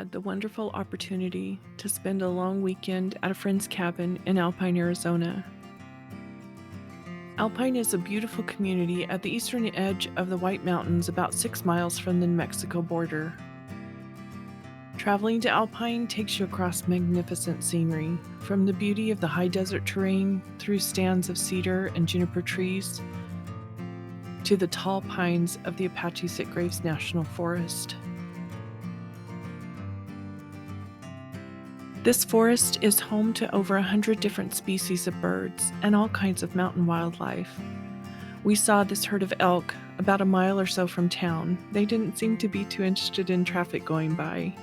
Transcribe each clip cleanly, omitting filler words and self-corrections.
had the wonderful opportunity to spend a long weekend at a friend's cabin in Alpine, Arizona. Alpine is a beautiful community at the eastern edge of the White Mountains, about 6 miles from the New Mexico border. Traveling to Alpine takes you across magnificent scenery, from the beauty of the high desert terrain through stands of cedar and juniper trees to the tall pines of the Apache-Stigraves National Forest. This forest is home to over 100 different species of birds and all kinds of mountain wildlife. We saw this herd of elk about a mile or so from town. They didn't seem to be too interested in traffic going by.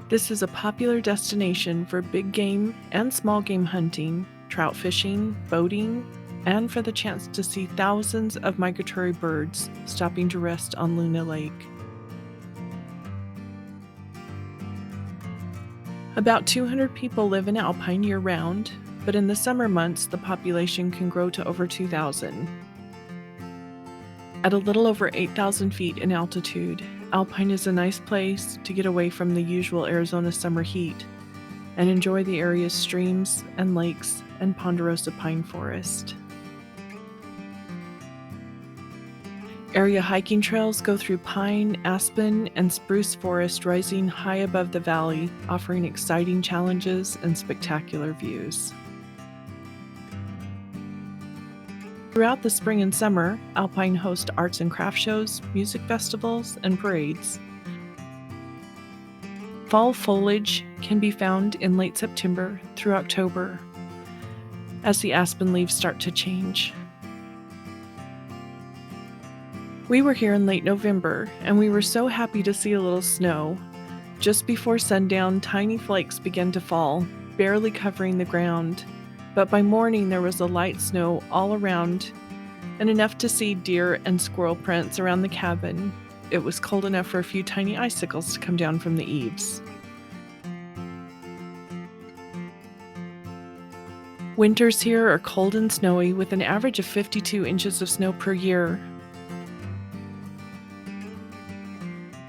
This is a popular destination for big game and small game hunting, trout fishing, boating, and for the chance to see thousands of migratory birds stopping to rest on Luna Lake. About 200 people live in Alpine year-round, but in the summer months the population can grow to over 2,000. At a little over 8,000 feet in altitude, Alpine is a nice place to get away from the usual Arizona summer heat and enjoy the area's streams and lakes and ponderosa pine forest. Area hiking trails go through pine, aspen, and spruce forest rising high above the valley, offering exciting challenges and spectacular views. Throughout the spring and summer, Alpine hosts arts and craft shows, music festivals, and parades. Fall foliage can be found in late September through October as the aspen leaves start to change. We were here in late November, and we were so happy to see a little snow. Just before sundown, tiny flakes began to fall, barely covering the ground. But by morning, there was a light snow all around, and enough to see deer and squirrel prints around the cabin. It was cold enough for a few tiny icicles to come down from the eaves. Winters here are cold and snowy, with an average of 52 inches of snow per year.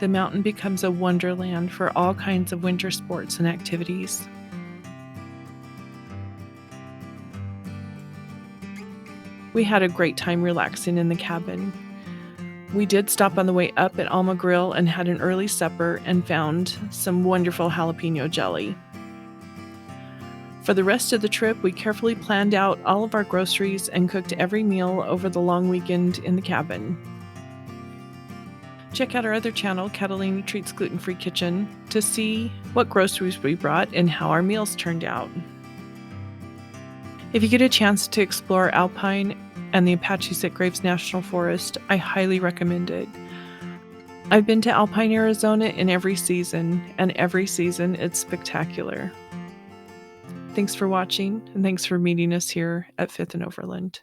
The mountain becomes a wonderland for all kinds of winter sports and activities. We had a great time relaxing in the cabin. We did stop on the way up at Alma Grill and had an early supper and found some wonderful jalapeno jelly. For the rest of the trip, we carefully planned out all of our groceries and cooked every meal over the long weekend in the cabin. Check out our other channel, Catalina Treats Gluten-Free Kitchen, to see what groceries we brought and how our meals turned out. If you get a chance to explore Alpine and the Apache-Stigraves National Forest, I highly recommend it. I've been to Alpine, Arizona in every season, and every season it's spectacular. Thanks for watching, and thanks for meeting us here at 5th and Overland.